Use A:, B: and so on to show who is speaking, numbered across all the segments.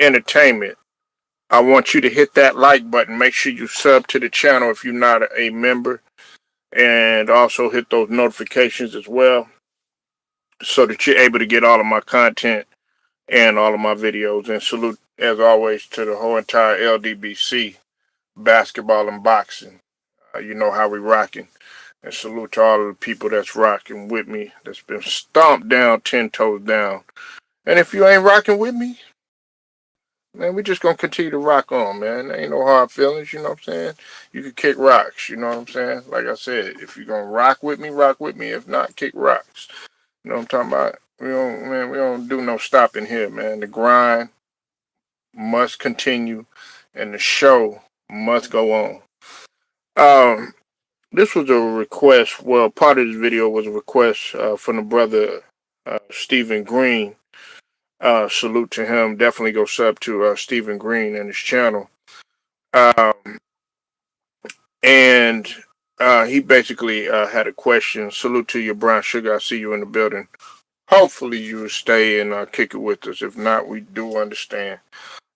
A: entertainment, I want you to hit that like button. Make sure you sub to the channel if you're not a member, and also hit those notifications as well, so that you're able to get all of my content and all of my videos. And salute, as always, to the whole entire LDBC, basketball and boxing. You know how we rocking. And salute to all of the people that's rocking with me, that's been stomped down, 10 toes down. And if you ain't rocking with me, man, we just gonna continue to rock on, man. There ain't no hard feelings, you know what I'm saying? You can kick rocks, you know what I'm saying? Like I said, if you're gonna rock with me, rock with me. If not, kick rocks. You know what I'm talking about? We don't do no stopping here, man. The grind must continue and the show must go on. This was a request. Well, part of this video was a request from the brother Stephen Green. Salute to him. Definitely go sub to Stephen Green and his channel. And he basically had a question. Salute to you, Brown Sugar. I see you in the building. Hopefully you will stay and kick it with us. If not, we do understand.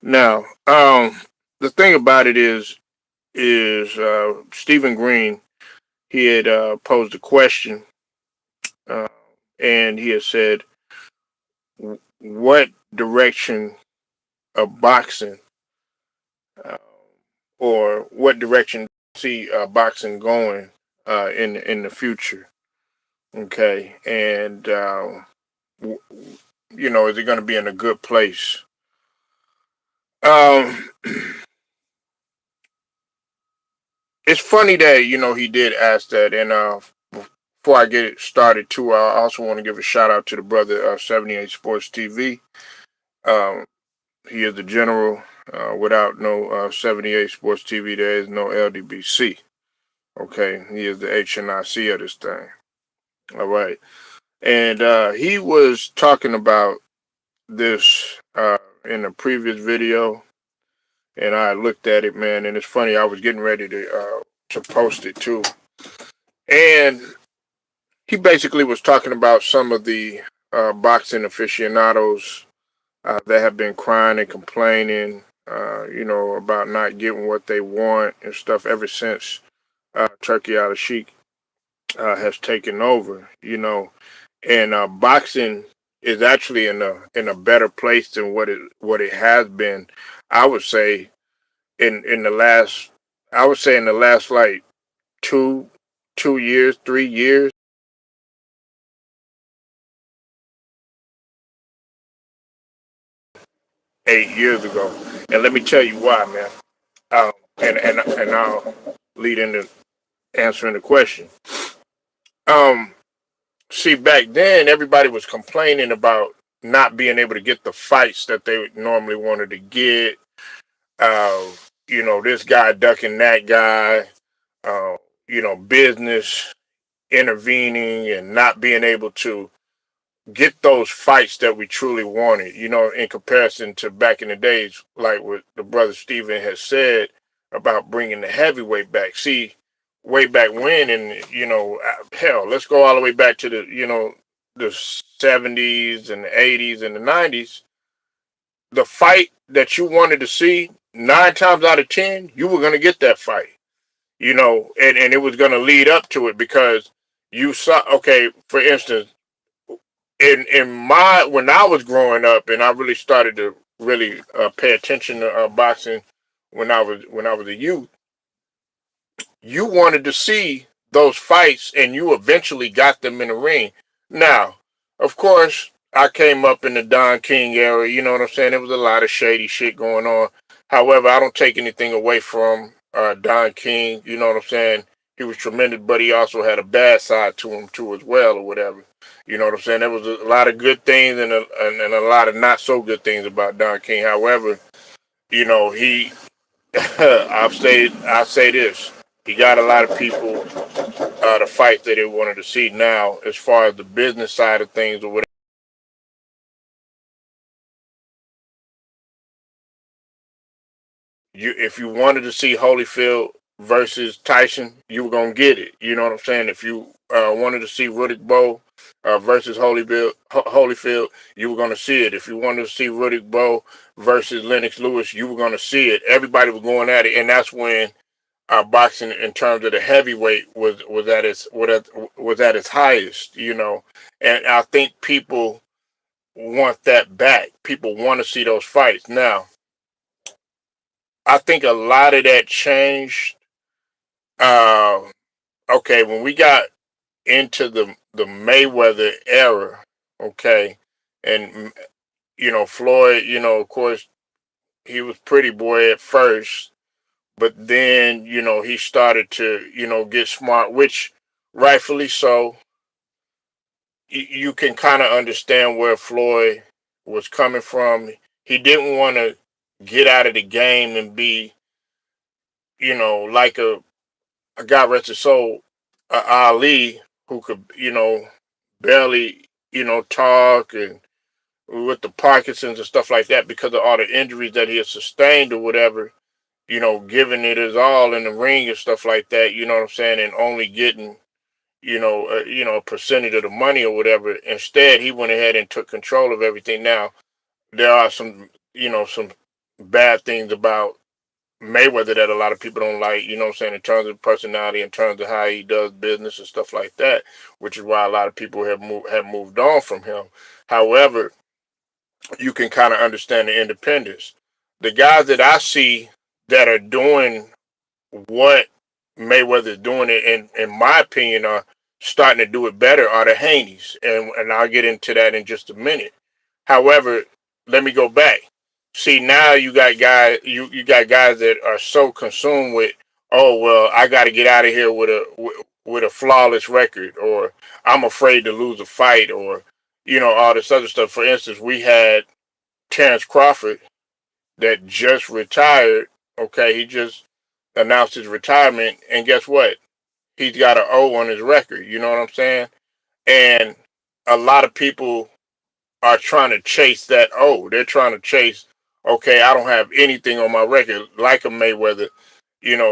A: Now, the thing about it is Stephen Green, he had posed a question, and he had said, what direction of boxing, or what direction do you see boxing going in the future? Okay, and you know, is it going to be in a good place? It's funny that, you know, he did ask that. And before I get it started too, I also want to give a shout out to the brother 78 Sports TV. He is the general. Without no 78 Sports TV, there is no LDBC. Okay, he is the HNIC of this thing. All right, and he was talking about this in a previous video, and I looked at it, man, and it's funny. I was getting ready to post it too, and he basically was talking about some of the boxing aficionados that have been crying and complaining, you know, about not getting what they want and stuff ever since Turkey Al Sheikh has taken over, you know, and boxing is actually in a better place than what it has been. I would say in the last, I would say in the last like two years, 3 years. 8 years ago, and let me tell you why, man. And I'll lead into answering the question. Um, See, back then everybody was complaining about not being able to get the fights that they normally wanted to get. Uh, you know, this guy ducking that guy. You know, business intervening and not being able to get those fights that we truly wanted, you know, in comparison to back in the days, like what the brother Steven has said about bringing the heavyweight back. See, way back when, and, you know, hell, let's go all the way back to the, you know, the 70s and the 80s and the 90s. The fight that you wanted to see, 9 times out of 10, you were going to get that fight, you know, and it was going to lead up to it because you saw, okay, for instance, in my, when I was growing up, and I really started to really pay attention to boxing when I was a youth, you wanted to see those fights, and you eventually got them in the ring. Now, of course, I came up in the Don King era. You know what I'm saying? There was a lot of shady shit going on. However, I don't take anything away from Don King. You know what I'm saying? He was tremendous, but he also had a bad side to him too, as well, or whatever. You know what I'm saying? There was a lot of good things and a lot of not so good things about Don King. However, you know, he, I'll say this: he got a lot of people to fight that they wanted to see. Now, as far as the business side of things or whatever, if you wanted to see Holyfield versus Tyson, you were gonna get it. You know what I'm saying? If you wanted to see Riddick Bowe versus Holyfield, you were going to see it. If you wanted to see Riddick Bowe versus Lennox Lewis, you were going to see it. Everybody was going at it, and that's when boxing, in terms of the heavyweight, was at its highest. And I think people want that back. People want to see those fights now. I think a lot of that changed. Uh, okay, when we got into the Mayweather era, okay, and Floyd, of course, he was pretty boy at first, but then he started to get smart, which rightfully so. You can kind of understand where Floyd was coming from. He didn't want to get out of the game and be like a God rest his soul, Ali, who could barely talk, and with the Parkinson's and stuff like that, because of all the injuries that he had sustained or whatever, giving it his all in the ring and stuff like that, you know what I'm saying, and only getting, a percentage of the money or whatever. Instead, he went ahead and took control of everything. Now, there are some bad things about Mayweather that a lot of people don't like, you know what I'm saying, in terms of personality, in terms of how he does business and stuff like that, which is why a lot of people have moved on from him. However, you can kind of understand the independence. The guys that I see that are doing what Mayweather is doing, in my opinion, are starting to do it better, are the Haneys, and I'll get into that in just a minute. However, let me go back. See, now you got guys that are so consumed with, oh well, I got to get out of here with a flawless record, or I'm afraid to lose a fight, or all this other stuff. For instance, we had Terrence Crawford that just retired. Okay, he just announced his retirement, and guess what? He's got an O on his record. You know what I'm saying? And a lot of people are trying to chase that O. They're trying to chase, okay, I don't have anything on my record like a Mayweather,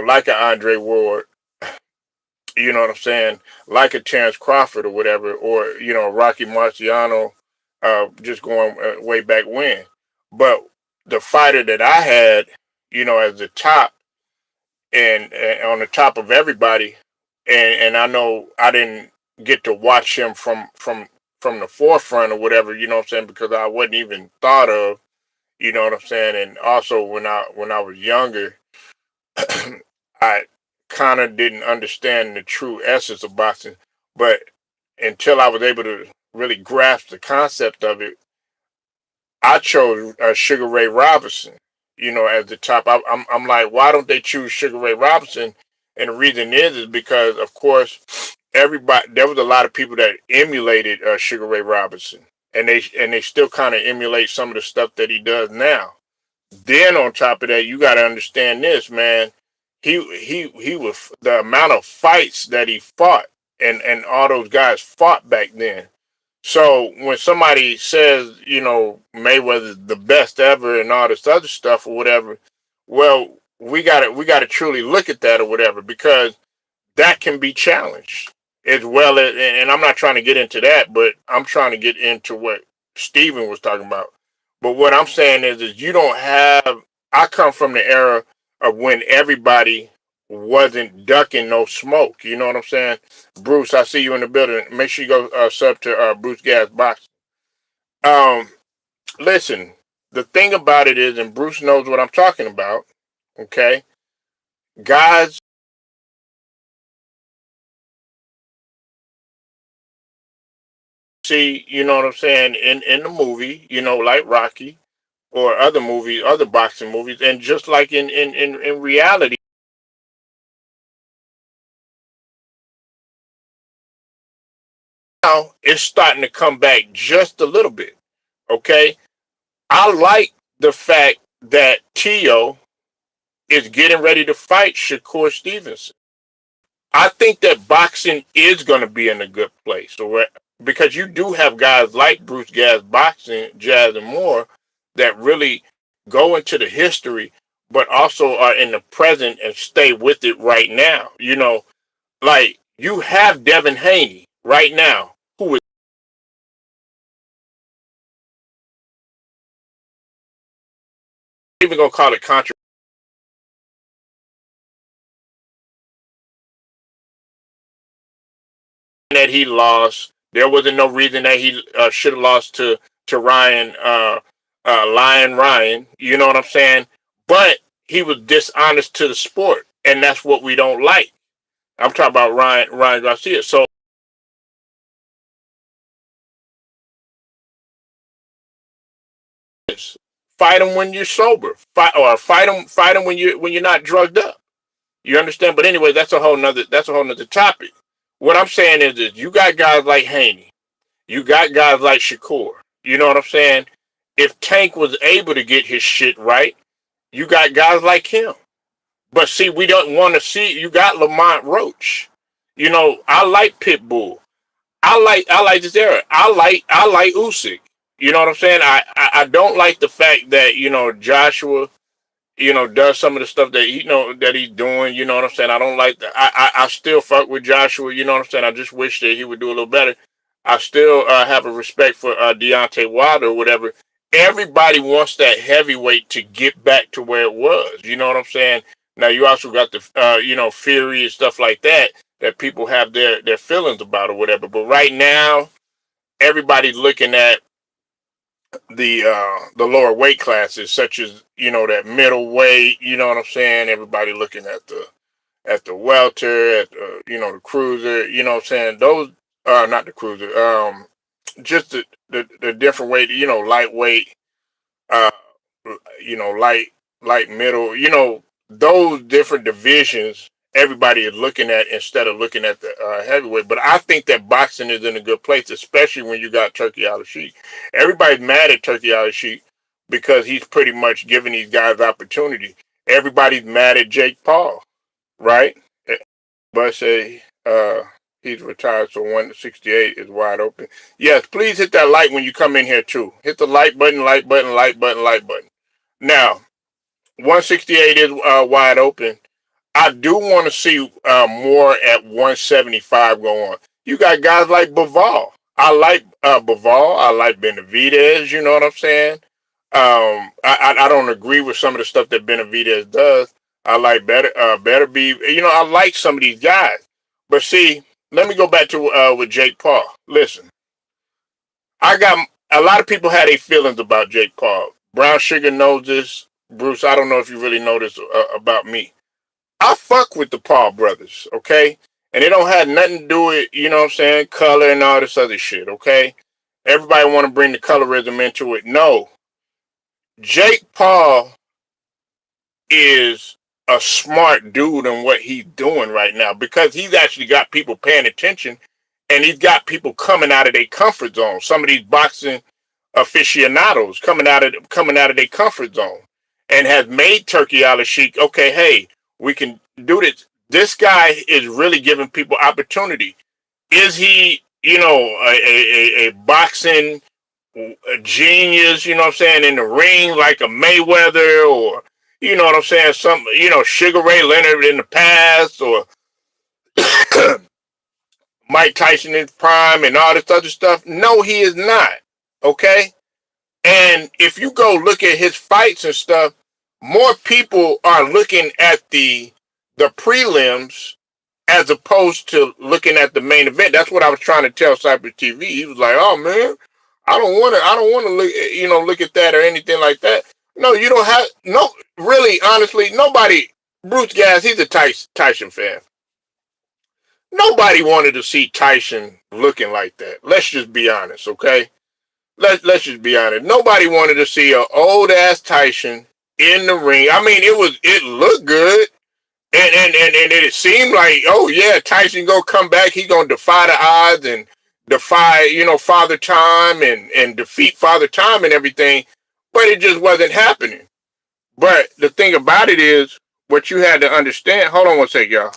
A: like a Andre Ward, you know what I'm saying, like a Terrence Crawford or whatever, or Rocky Marciano, just going way back when. But the fighter that I had, as the top, and on the top of everybody, and I know I didn't get to watch him from the forefront or whatever, you know what I'm saying, because I wasn't even thought of, you know what I'm saying. And also when I was younger, I kind of didn't understand the true essence of boxing, but until I was able to really grasp the concept of it, I chose Sugar Ray Robinson, as the top. I'm like, why don't they choose Sugar Ray Robinson? And the reason is because, of course, there was a lot of people that emulated Sugar Ray Robinson, and they still kind of emulate some of the stuff that he does now. Then on top of that, you got to understand this, man. He was, the amount of fights that he fought, and all those guys fought back then. So when somebody says, Mayweather's the best ever and all this other stuff or whatever, well, we gotta truly look at that or whatever, because that can be challenged as well as, and I'm not trying to get into that, but I'm trying to get into what Steven was talking about. But what I'm saying is you don't have, I come from the era of when everybody wasn't ducking no smoke. You know what I'm saying? Bruce, I see you in the building. Make sure you go sub to Bruce Gas Box. Um, Listen, the thing about it is, and Bruce knows what I'm talking about, okay? Guys, see, you know what I'm saying, in the movie, like Rocky or other movies, other boxing movies, and just like in reality, now it's starting to come back just a little bit, okay? I like the fact that Tio is getting ready to fight Shakur Stevenson. I think that boxing is going to be in a good place, because you do have guys like Bruce Gas Boxing, Jazz, and more that really go into the history, but also are in the present and stay with it right now. Like You have Devin Haney right now, who is even gonna call it controversial that he lost. There wasn't no reason that he should have lost to Ryan, Lion Ryan. You know what I'm saying? But he was dishonest to the sport, and that's what we don't like. I'm talking about Ryan Garcia. So fight him when you're sober. Fight him when you're not drugged up. You understand? But anyway, that's a whole nother topic. What I'm saying is that you got guys like Haney, you got guys like Shakur. You know what I'm saying? If Tank was able to get his shit right, you got guys like him. But see, we don't want to see. You got Lamont Roach. You know, I like Pitbull. I like this era. I like Usyk. You know what I'm saying? I don't like the fact that Joshua does some of the stuff that that he's doing. You know what I'm saying? I don't like that. I still fuck with Joshua. You know what I'm saying? I just wish that he would do a little better. I still have a respect for Deontay Wilder or whatever. Everybody wants that heavyweight to get back to where it was. You know what I'm saying? Now you also got the Fury and stuff like that people have their feelings about or whatever. But right now, everybody's looking at the lower weight classes, such as that middleweight. You know what I'm saying? Everybody looking at the welter, at the cruiser. You know what I'm saying? Those not the cruiser. Just the different weight. Lightweight. Uh, light middle. Those different divisions. Everybody is looking at instead of looking at the heavyweight. But I think that boxing is in a good place, especially when you got Turkey Al-Sheikh. Everybody's mad at Turkey Al-Sheikh because he's pretty much giving these guys opportunity. Everybody's mad at Jake Paul, right? But say he's retired, so 168 is wide open. Yes, please hit that like when you come in here too. Hit the like button, like button, like button, like button. Now, 168 is wide open. I do want to see more at 175 go on. You got guys like Bivol. I like Bivol. I like Benavidez. You know what I'm saying? I don't agree with some of the stuff that Benavidez does. I like better be. I like some of these guys. But see, let me go back to with Jake Paul. Listen, I got a lot of people had their feelings about Jake Paul. Brown Sugar knows this. Bruce, I don't know if you really know this about me. I fuck with the Paul brothers, okay? And it don't have nothing to do with, you know what I'm saying, color and all this other shit, okay? Everybody want to bring the colorism into it. No. Jake Paul is a smart dude in what he's doing right now because he's actually got people paying attention and he's got people coming out of their comfort zone. Some of these boxing aficionados coming out of their comfort zone and has made Turkey Al-Sheikh, okay, hey, we can do this. This guy is really giving people opportunity. Is he, a boxing genius, you know what I'm saying, in the ring like a Mayweather or, you know what I'm saying, some, Sugar Ray Leonard in the past or Mike Tyson in his prime and all this other stuff? No, he is not. Okay? And if you go look at his fights and stuff, more people are looking at the prelims as opposed to looking at the main event. That's what I was trying to tell Cypress TV. He was like, "Oh man, I don't want to look at that or anything like that." No, you don't have no. Really, honestly, nobody. Bruce Gas, he's a Tyson fan. Nobody wanted to see Tyson looking like that. Let's just be honest, okay? Let's just be honest. Nobody wanted to see an old ass Tyson in the ring. I mean, it looked good. And it seemed like, oh yeah, Tyson gonna come back. He gonna defy the odds and defy, Father Time and defeat Father Time and everything. But it just wasn't happening. But the thing about it is, what you had to understand. Hold on one sec, y'all.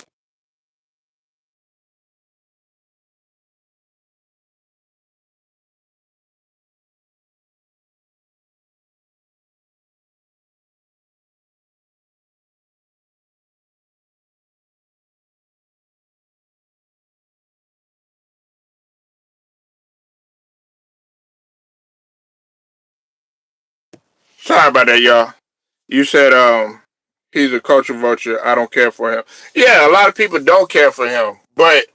A: Sorry about that, y'all. You said he's a culture vulture. I don't care for him. Yeah, a lot of people don't care for him. But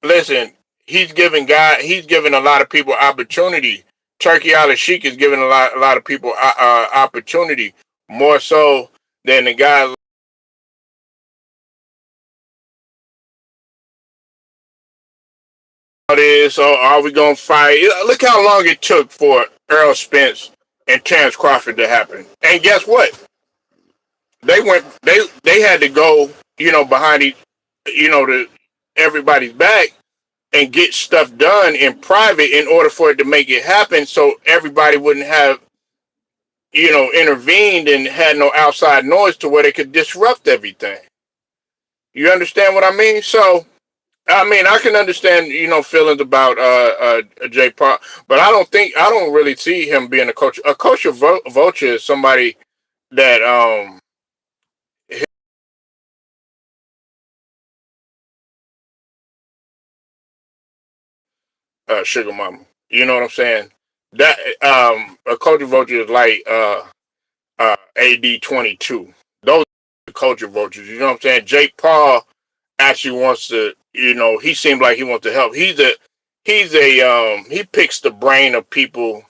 A: listen, he's giving a lot of people opportunity. Turkey Al Sheik is giving a lot of people opportunity more so than the guy it is. So are we gonna fight? Look how long it took for Earl Spence and Terrence Crawford to happen. And guess what? They had to go, behind the everybody's back and get stuff done in private in order for it to make it happen so everybody wouldn't have, intervened and had no outside noise to where they could disrupt everything. You understand what I mean? So I mean, I can understand, feelings about Jay Park, but I don't really see him being a coach. A coach of vulture is somebody that sugar mama. You know what I'm saying? That a culture vulture is like AD 22. Those are culture vultures. You know what I'm saying? Jake Paul actually wants to. He seems like he wants to help. He picks the brain of people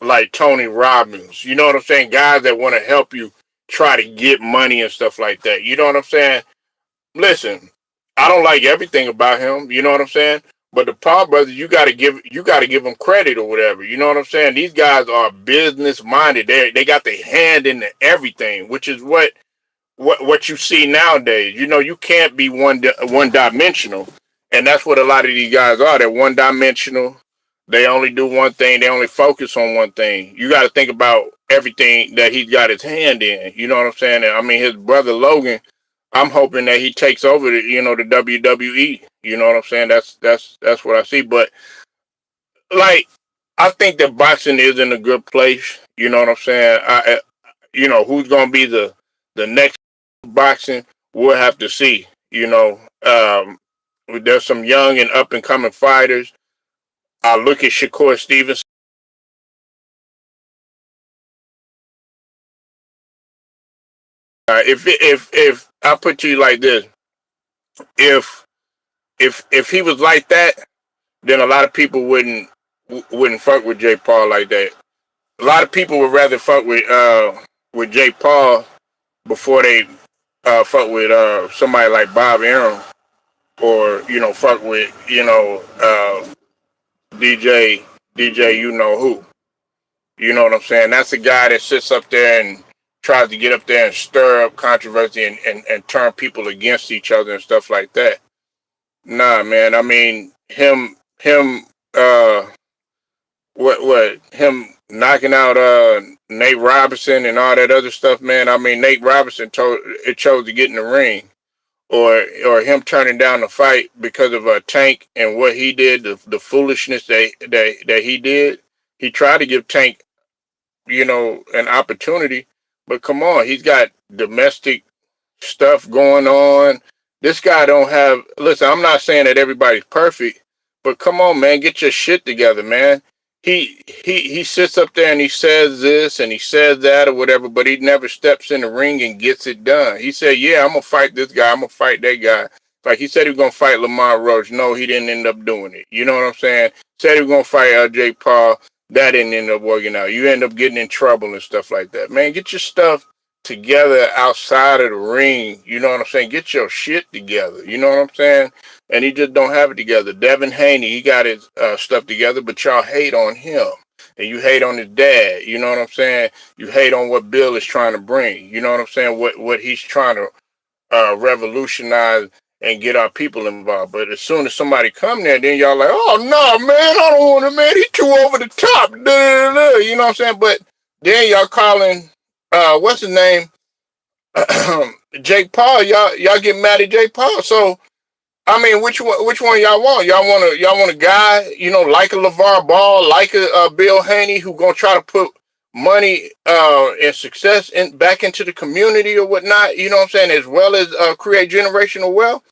A: like Tony Robbins. You know what I'm saying? Guys that want to help you try to get money and stuff like that. You know what I'm saying? Listen, I don't like everything about him. You know what I'm saying? But the Paul brothers, you gotta give them credit or whatever. You know what I'm saying? These guys are business minded. They got their hand into everything, which is what you see nowadays. You can't be one dimensional, and that's what a lot of these guys are. They're one dimensional. They only do one thing. They only focus on one thing. You got to think about everything that he's got his hand in. You know what I'm saying? And, I mean, his brother Logan. I'm hoping that he takes over the WWE. You know what I'm saying? That's what I see. But like, I think that boxing is in a good place. You know what I'm saying? Who's gonna be the next boxing? We'll have to see. There's some young and up and coming fighters. I look at Shakur Stevenson. If I put to you like this, if if he was like that, then a lot of people wouldn't fuck with Jake Paul like that. A lot of people would rather fuck with Jake Paul before they fuck with somebody like Bob Arum, or fuck with DJ you know who. You know what I'm saying? That's a guy that sits up there and tries to get up there and stir up controversy and turn people against each other and stuff like that. Nah, man. I mean, him what him knocking out Nate Robinson and all that other stuff, man. I mean, Nate Robinson chose to get in the ring, or him turning down the fight because of Tank and what he did, the foolishness that he did. He tried to give Tank, an opportunity, but come on, he's got domestic stuff going on. This guy don't have. Listen, I'm not saying that everybody's perfect, but come on, man, get your shit together, man. He sits up there and he says this and he says that or whatever, but he never steps in the ring and gets it done. He said, "Yeah, I'm gonna fight this guy. I'm gonna fight that guy." Like he said he was gonna fight Lamar Roach. No, he didn't end up doing it. You know what I'm saying? Said he was gonna fight Jake Paul. That didn't end up working out. You end up getting in trouble and stuff like that. Man, get your stuff together outside of the ring. You know what I'm saying? Get your shit together. You know what I'm saying? And he just don't have it together. Devin Haney, he got his stuff together, but y'all hate on him. And you hate on his dad. You know what I'm saying? You hate on what Bill is trying to bring. You know what I'm saying? What he's trying to revolutionize and get our people involved. But as soon as somebody come there, then y'all like, oh no, man, I don't want to, man. He too over the top. Da, da, da. You know what I'm saying? But then y'all calling what's his name? Jake Paul. Y'all get mad at Jake Paul. So I mean, which one y'all want? Y'all want a guy, like a LeVar Ball, like a Bill Haney, who gonna try to put money and success back into the community or whatnot, you know what I'm saying, as well as create generational wealth?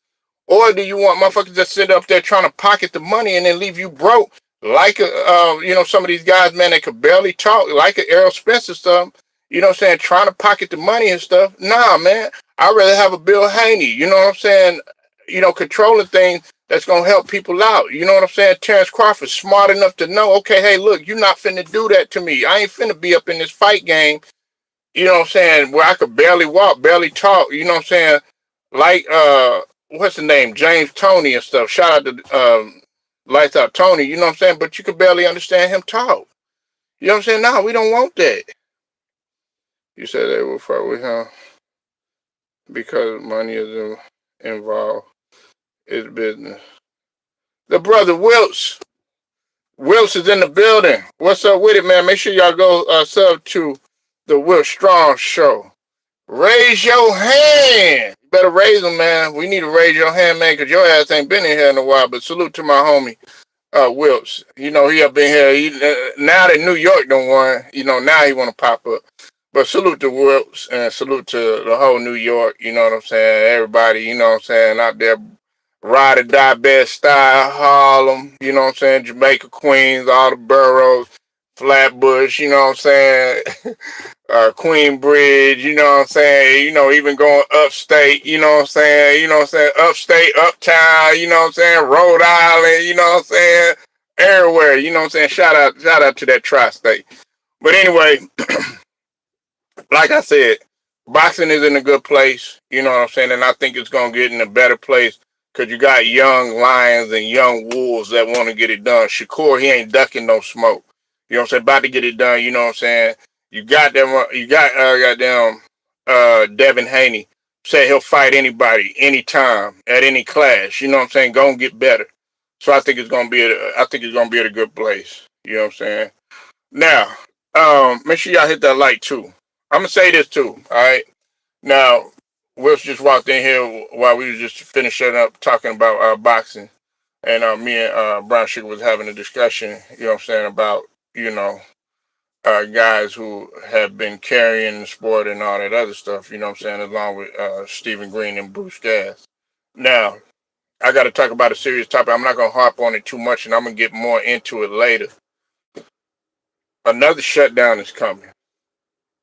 A: Or do you want motherfuckers that sit up there trying to pocket the money and then leave you broke, like some of these guys, man, that could barely talk, like a Errol Spence or something, you know what I'm saying, trying to pocket the money and stuff. Nah, man, I'd rather have a Bill Haney, you know what I'm saying, controlling things that's going to help people out. You know what I'm saying? Terrence Crawford, smart enough to know, okay, hey, look, you're not finna do that to me. I ain't finna be up in this fight game, you know what I'm saying, where I could barely walk, barely talk, you know what I'm saying? Like, what's the name? James Tony and stuff. Shout out to Lights Out Tony, you know what I'm saying? But you could barely understand him talk. You know what I'm saying? No, we don't want that. You said they will fight with him because money is involved. It's business. The brother Wilts. Wilts is in the building. What's up with it, man? Make sure y'all go sub to the Will Strong Show. Raise your hand. You better raise them, man. We need to raise your hand, man, because your ass ain't been in here in a while. But salute to my homie, Wilts. You know, he up in here. Now that New York done won, now he want to pop up. But salute to Wilts and salute to the whole New York. You know what I'm saying? Everybody, you know what I'm saying, out there. Ride or die, Bed-Stuy, Harlem, you know what I'm saying, Jamaica, Queens, all the boroughs, Flatbush, you know what I'm saying, Queensbridge, you know what I'm saying, even going upstate, you know what I'm saying, upstate, uptown, you know what I'm saying, Rhode Island, you know what I'm saying, everywhere, you know what I'm saying, shout out to that tri-state. But anyway, like I said, boxing is in a good place, you know what I'm saying, and I think it's going to get in a better place because you got young lions and young wolves that want to get it done. Shakur, he ain't ducking no smoke. You know what I'm saying, about to get it done, you know what I'm saying. You got goddamn Devin Haney said he'll fight anybody, anytime, at any class, you know what I'm saying, go and get better. So I think it's going to be at a good place, you know what I'm saying. Now, make sure y'all hit that like too. I'm gonna say this too. All right. Now, Wilson just walked in here while we was just finishing up talking about boxing, and me and Brown Sugar was having a discussion. You know what I'm saying, about guys who have been carrying the sport and all that other stuff. You know what I'm saying, along with Stephen Green and Bruce Gass. Now, I got to talk about a serious topic. I'm not gonna harp on it too much, and I'm gonna get more into it later. Another shutdown is coming.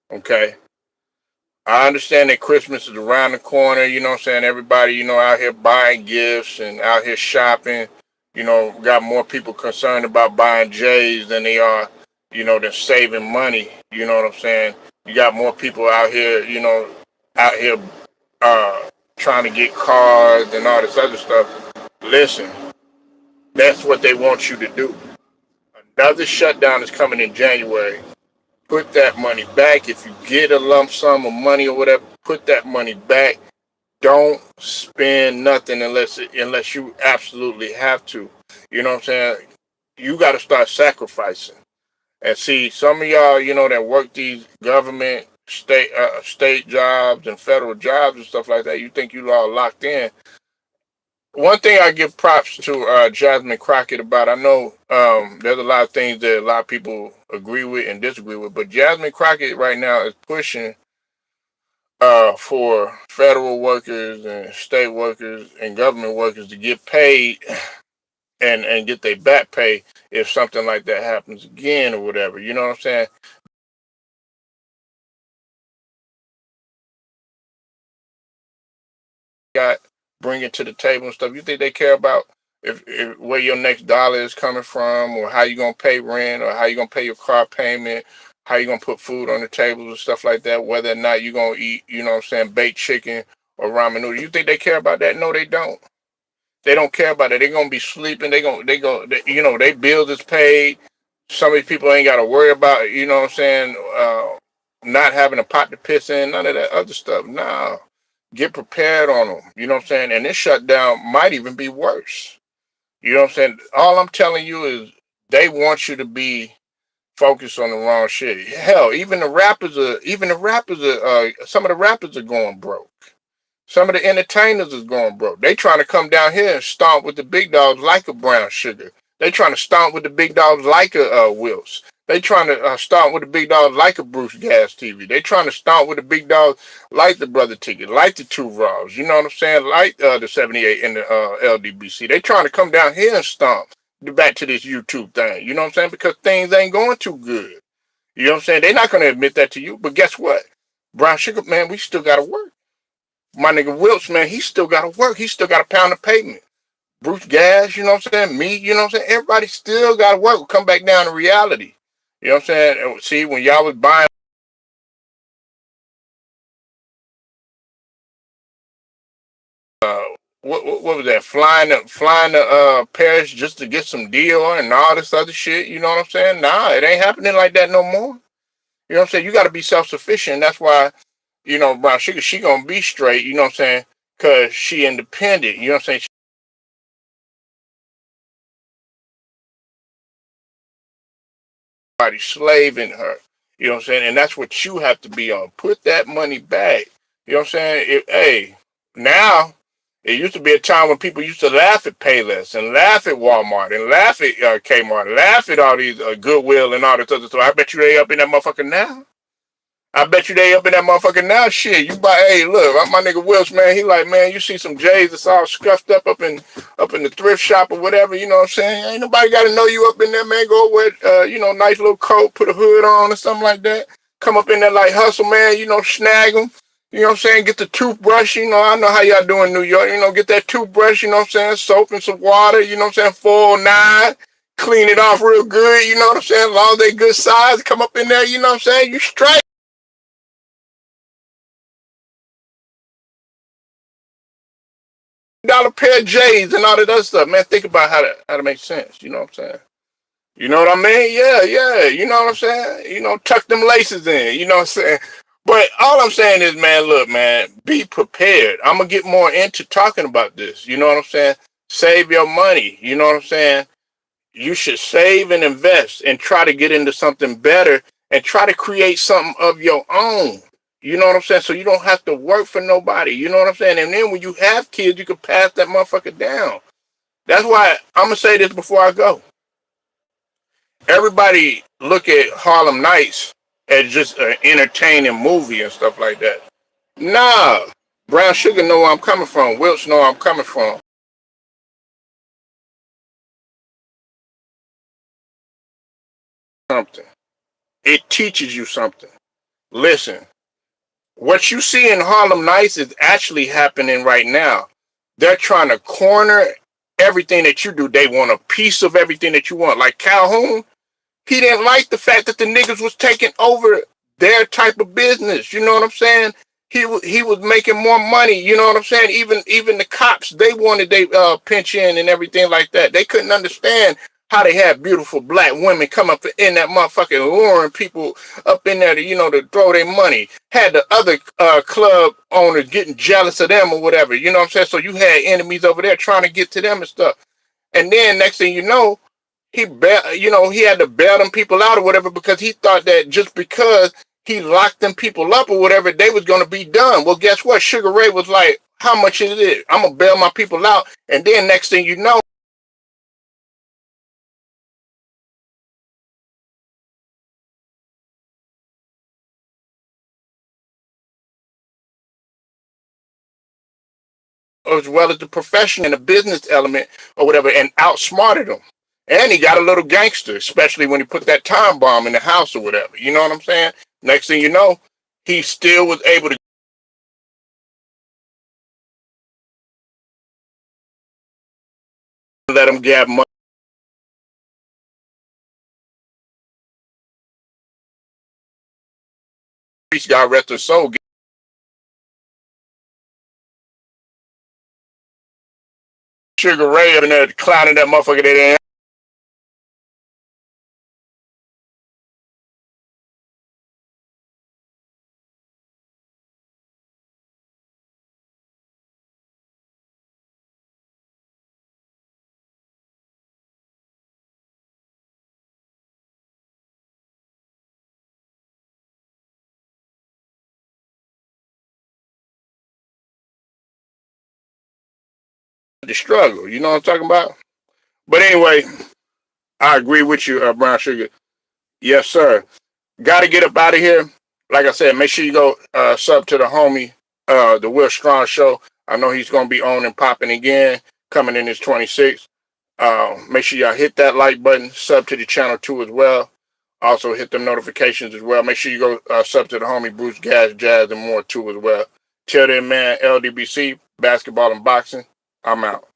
A: Okay. I understand that Christmas is around the corner, you know what I'm saying? Everybody, out here buying gifts and out here shopping. Got more people concerned about buying J's than they are, than saving money. You know what I'm saying? You got more people out here, out here trying to get cars and all this other stuff. Listen, that's what they want you to do. Another shutdown is coming in January. Put that money back. If you get a lump sum of money or whatever, put that money back. Don't spend nothing unless you absolutely have to. You know what I'm saying? You got to start sacrificing. And see, some of y'all, that work these government, state jobs and federal jobs and stuff like that, you think you all locked in. One thing I give props to Jasmine Crockett about, I know there's a lot of things that a lot of people agree with and disagree with, but Jasmine Crockett right now is pushing for federal workers and state workers and government workers to get paid and get their back pay if something like that happens again or whatever. You know what I'm saying? Got bring it to the table and stuff. You think they care about if where your next dollar is coming from, or how you gonna pay rent, or how you gonna pay your car payment, how you gonna put food on the tables and stuff like that, whether or not you gonna eat, you know what I'm saying, baked chicken or ramen noodles. You think they care about that? No, they don't. They don't care about it. They're gonna be sleeping. They bills is paid. Some of these people ain't gotta worry about, you know what I'm saying, not having a pot to piss in, none of that other stuff. No. Get prepared on them. You know what I'm saying? And this shutdown might even be worse. You know what I'm saying? All I'm telling you is they want you to be focused on the wrong shit. Hell, some of the rappers are going broke. Some of the entertainers is going broke. They trying to come down here and stomp with the big dogs like a Brown Sugar. They trying to stomp with the big dogs like a Wills. They trying to stomp with the big dogs like a Bruce Gas TV. They trying to stomp with the big dogs like the Brother Ticket, like the Two Raws. You know what I'm saying? Like the 78 and the LDBC. They trying to come down here and stomp back to this YouTube thing. You know what I'm saying? Because things ain't going too good. You know what I'm saying? They're not going to admit that to you. But guess what? Brown sugar, man, we still got to work. My nigga Wilts, man, he still got to work. He still got to pound the pavement. Bruce Gas, you know what I'm saying? Me, you know what I'm saying? Everybody still got to work. We'll come back down to reality. You know what I'm saying? And see, when y'all was buying, what was that? Flying to Paris just to get some deal and all this other shit. You know what I'm saying? Nah, it ain't happening like that no more. You know what I'm saying? You got to be self-sufficient. That's why, you know, Brown Sugar, she going to be straight, you know what I'm saying? Because she independent, you know what I'm saying? Somebody slaving her, you know what I'm saying? And that's what you have to be on. Put that money back. You know what I'm saying? Hey, now, it used to be a time when people used to laugh at Payless and laugh at Walmart and laugh at Kmart, laugh at all these Goodwill and all this other stuff. I bet you they up in that motherfucker now. I bet you they up in that motherfucker now. Shit, you buy. Hey, look, my nigga Wills, man. He like, man, you see some J's that's all scuffed up in the thrift shop or whatever. You know what I'm saying? Ain't nobody got to know you up in there, man. Go with, nice little coat, put a hood on or something like that. Come up in there like hustle, man. You know, snag them. You know what I'm saying? Get the toothbrush. You know, I know how y'all do in New York. You know, get that toothbrush. You know what I'm saying? Soap and some water. You know what I'm saying? 409. Clean it off real good. You know what I'm saying? As long as they good size, come up in there. You know what I'm saying? You straight. Dollar pair of J's and all that other stuff, man. Think about how to make sense. You know what I'm saying? You know what I mean? Yeah, yeah. You know what I'm saying? You know, tuck them laces in. You know what I'm saying? But all I'm saying is, man, look, man, be prepared. I'm gonna get more into talking about this. You know what I'm saying? Save your money. You know what I'm saying? You should save and invest and try to get into something better and try to create something of your own. You know what I'm saying? So you don't have to work for nobody. You know what I'm saying? And then when you have kids, you can pass that motherfucker down. That's why I'm gonna say this before I go. Everybody look at Harlem Nights as just an entertaining movie and stuff like that. Nah, Brown Sugar know where I'm coming from. Wilts know where I'm coming from. Something. It teaches you something. Listen, what you see in Harlem Nights is actually happening right now. They're trying to corner everything that you do. They want a piece of everything that you want. Like Calhoun, he didn't like the fact that the niggas was taking over their type of business. You know what I'm saying? He was making more money. You know what I'm saying? Even the cops, they wanted they pinch in and everything like that. They couldn't understand how they had beautiful black women come up in that motherfucking luring people up in there to, to throw their money. Had the other club owners getting jealous of them or whatever. You know what I'm saying? So you had enemies over there trying to get to them and stuff. And then next thing you know, he had to bail them people out or whatever because he thought that just because he locked them people up or whatever, they was going to be done. Well, guess what? Sugar Ray was like, how much is it? I'm going to bail my people out. And then next thing you know, as well as the profession and the business element or whatever, and outsmarted them. And he got a little gangster, especially when he put that time bomb in the house or whatever. You know what I'm saying? Next thing you know, he still was able to let him grab money. Y'all rest her soul. Sugar Ray up in there clowning that motherfucker that ain't the struggle. You know what I'm talking about? But anyway, I agree with you, Brown Sugar. Yes, sir. Got to get up out of here. Like I said, make sure you go sub to the homie, the Will Strong Show. I know he's going to be on and popping again, coming in his 26. Make sure y'all hit that like button, sub to the channel too as well. Also hit them notifications as well. Make sure you go sub to the homie Bruce Gas, Jazz, and more too as well. Till then, man, LDBC, basketball and boxing. I'm out.